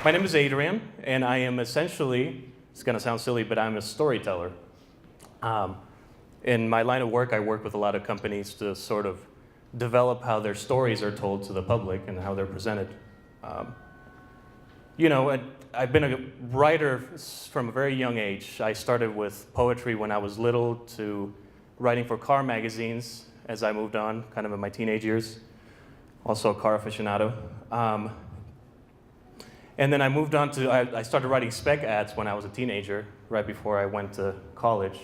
My name is Adrian, and I am essentially, it's going to sound silly, but I'm a storyteller. In my line of work, I work with a lot of companies to sort of develop how their stories are told to the public and how they're presented. I've been a writer from a very young age. I started with poetry when I was little to writing for car magazines as I moved on, kind of in my teenage years. Also a car aficionado. And then I moved on to, I started writing spec ads when I was a teenager, right before I went to college.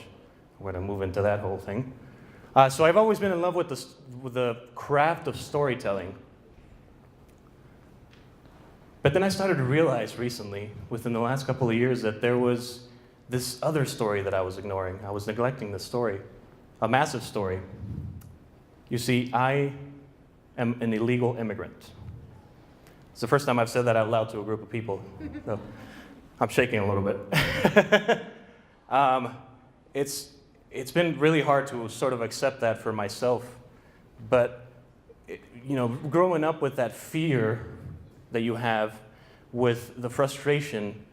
We're going to move into that whole thing. So I've always been in love with the craft of storytelling. But then I started to realize recently, within the last couple of years, that there was this other story that I was ignoring. I was neglecting this story, a massive story. You see, I am an illegal immigrant. It's the first time I've said that out loud to a group of people. So I'm shaking a little bit. It's been really hard to sort of accept that for myself. But, growing up with that fear that you have, with the frustration,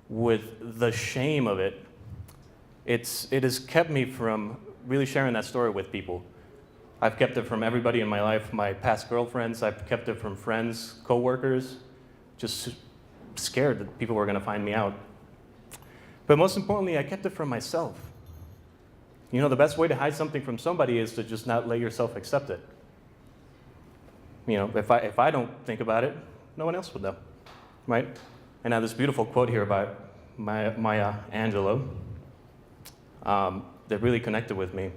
with the shame of it, it has kept me from really sharing that story with people. I've kept it from everybody in my life, my past girlfriends. I've kept it from friends, coworkers, just scared that people were going to find me out. But most importantly, I kept it from myself. The best way to hide something from somebody is to just not let yourself accept it. If I don't think about it, no one else would know, right? And I have this beautiful quote here by Maya Angelou that really connected with me.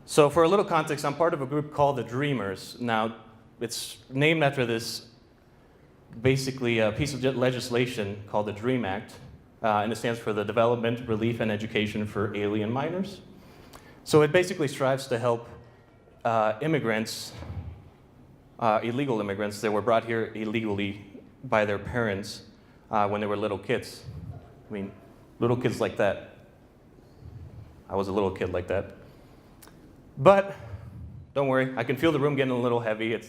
So for a little context, I'm part of a group called the Dreamers. Now, it's named after this, basically a piece of legislation called the DREAM Act, and it stands for the Development, Relief, and Education for Alien Minors. So it basically strives to help immigrants, illegal immigrants that were brought here illegally by their parents when they were little kids. I mean, little kids like that. I was a little kid like that. But don't worry, I can feel the room getting a little heavy.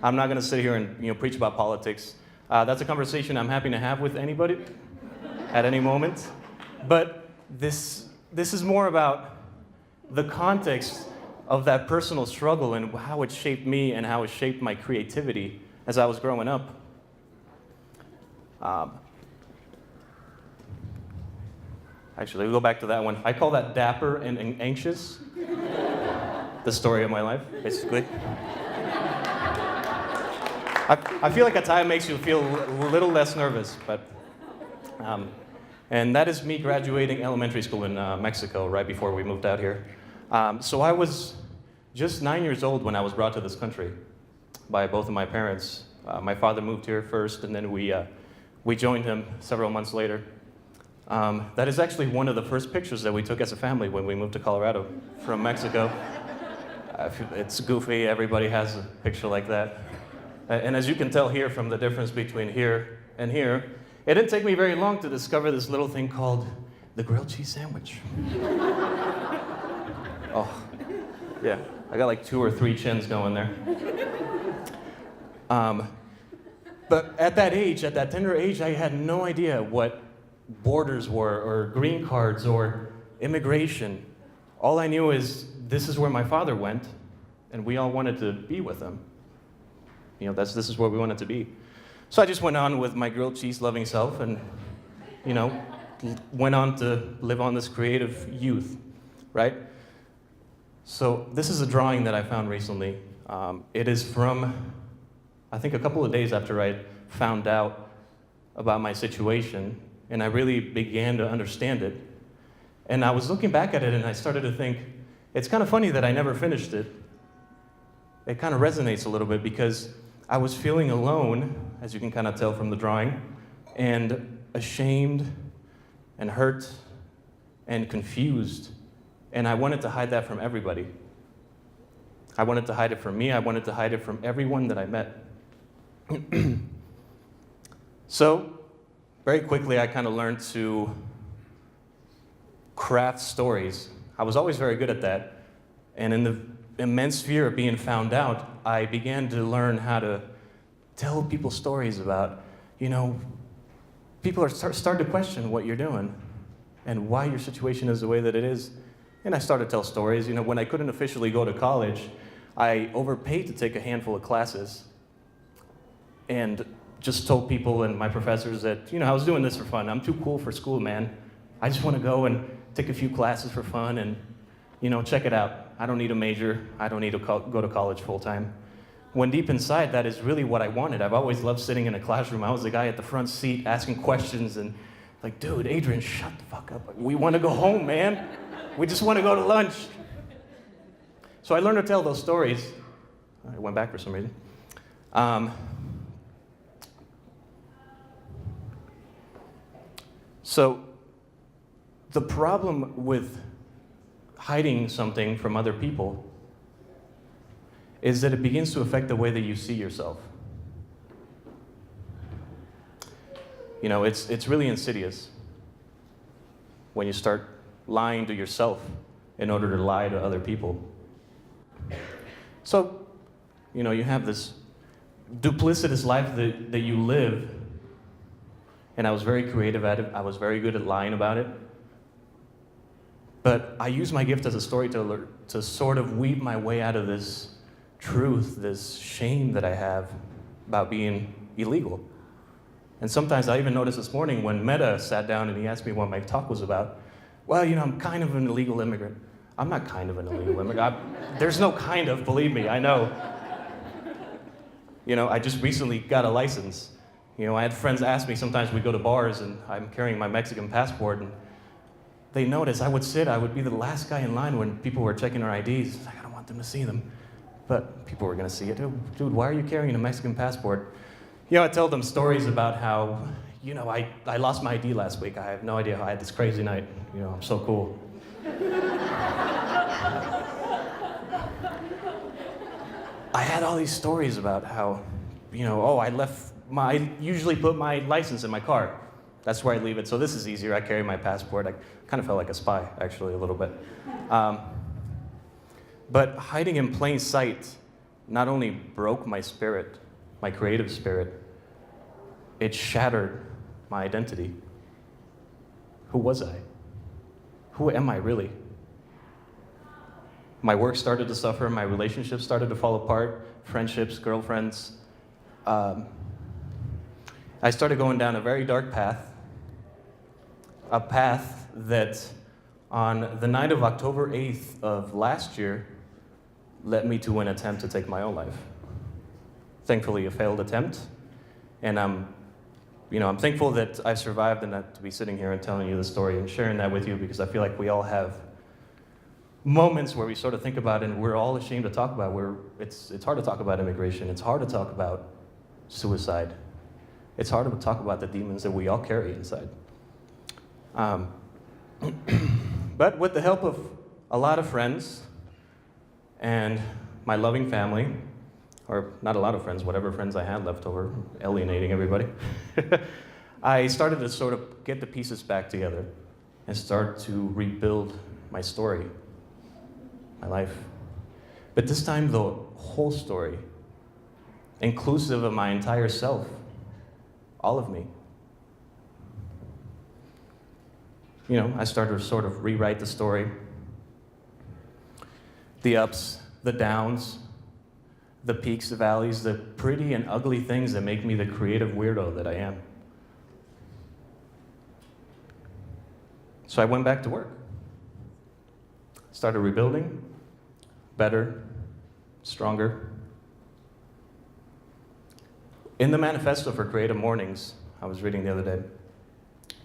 I'm not going to sit here and preach about politics. That's a conversation I'm happy to have with anybody at any moment. But this is more about the context of that personal struggle and how it shaped me and how it shaped my creativity as I was growing up. Actually, we'll go back to that one. I call that dapper and anxious. The story of my life, basically. I feel like a tie makes you feel a little less nervous, but and that is me graduating elementary school in Mexico right before we moved out here. So I was just 9 years old when I was brought to this country by both of my parents. My father moved here first, and then we joined him several months later. That is actually one of the first pictures that we took as a family when we moved to Colorado from Mexico. It's goofy, everybody has a picture like that. And as you can tell here from the difference between here and here, it didn't take me very long to discover this little thing called the grilled cheese sandwich. Oh, yeah, I got like 2 or 3 chins going there. But at that age, at that tender age, I had no idea what borders were, or green cards, or immigration. All I knew is this is where my father went, and we all wanted to be with him. This is where we wanted to be. So I just went on with my grilled cheese loving self and, went on to live on this creative youth, right? So this is a drawing that I found recently. It is from, I think, a couple of days after I found out about my situation, and I really began to understand it. And I was looking back at it, and I started to think, it's kind of funny that I never finished it. It kind of resonates a little bit because I was feeling alone, as you can kind of tell from the drawing, and ashamed, and hurt, and confused. And I wanted to hide that from everybody. I wanted to hide it from me. I wanted to hide it from everyone that I met. So, very quickly, I kind of learned to craft stories. I was always very good at that. And in the immense fear of being found out, I began to learn how to tell people stories about, people are start to question what you're doing and why your situation is the way that it is. And I started to tell stories. When I couldn't officially go to college, I overpaid to take a handful of classes and just told people and my professors that, I was doing this for fun. I'm too cool for school, man. I just want to go and take a few classes for fun and, check it out. I don't need a major. I don't need to go to college full time. When deep inside, that is really what I wanted. I've always loved sitting in a classroom. I was the guy at the front seat asking questions and like, dude, Adrian, shut the fuck up. We want to go home, man. We just want to go to lunch. So I learned to tell those stories. I went back for some reason. So the problem with hiding something from other people is that it begins to affect the way that you see yourself. It's really insidious when you start lying to yourself in order to lie to other people. So, you have this duplicitous life that you live, and I was very creative at it. I was very good at lying about it. But I use my gift as a storyteller to sort of weave my way out of this truth, this shame that I have about being illegal. And sometimes I even noticed this morning when Meta sat down and he asked me what my talk was about. Well, I'm kind of an illegal immigrant. I'm not kind of an illegal immigrant. There's no kind of, believe me, I know. I just recently got a license. I had friends ask me, sometimes we go to bars and I'm carrying my Mexican passport, and they notice I would be the last guy in line when people were checking our IDs. It's like, I don't want them to see them. But people were gonna see it. Dude, why are you carrying a Mexican passport? I tell them stories about how, I lost my ID last week. I have no idea how I had this crazy night. I'm so cool. I had all these stories about how, I usually put my license in my car. That's where I leave it, so this is easier. I carry my passport. I kind of felt like a spy, actually, a little bit. But hiding in plain sight not only broke my spirit, my creative spirit, it shattered my identity. Who was I? Who am I really? My work started to suffer, my relationships started to fall apart, friendships, girlfriends. I started going down a very dark path, a path that on the night of October 8th of last year led me to an attempt to take my own life. Thankfully, a failed attempt, and I'm thankful that I survived and that to be sitting here and telling you the story and sharing that with you, because I feel like we all have moments where we sort of think about it and we're all ashamed to talk about. It's hard to talk about immigration. It's hard to talk about suicide. It's hard to talk about the demons that we all carry inside. But with the help of a lot of friends and my loving family, or not a lot of friends, whatever friends I had left over, alienating everybody, I started to sort of get the pieces back together and start to rebuild my story, my life. But this time, the whole story, inclusive of my entire self, all of me. I started to sort of rewrite the story. The ups, the downs, the peaks, the valleys, the pretty and ugly things that make me the creative weirdo that I am. So I went back to work. Started rebuilding, better, stronger. In the manifesto for Creative Mornings, I was reading the other day,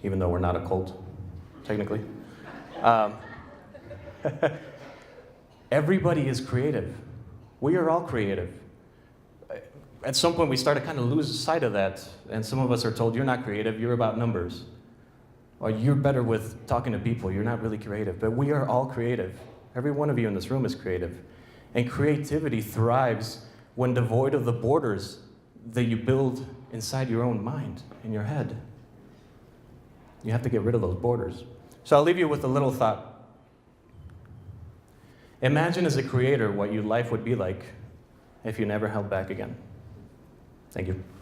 even though we're not a cult, technically. Everybody is creative. We are all creative. At some point, we start to kind of lose sight of that, and some of us are told, you're not creative, you're about numbers. Or you're better with talking to people, you're not really creative. But we are all creative. Every one of you in this room is creative. And creativity thrives when devoid of the borders that you build inside your own mind, in your head. You have to get rid of those borders. So I'll leave you with a little thought. Imagine as a creator what your life would be like if you never held back again. Thank you.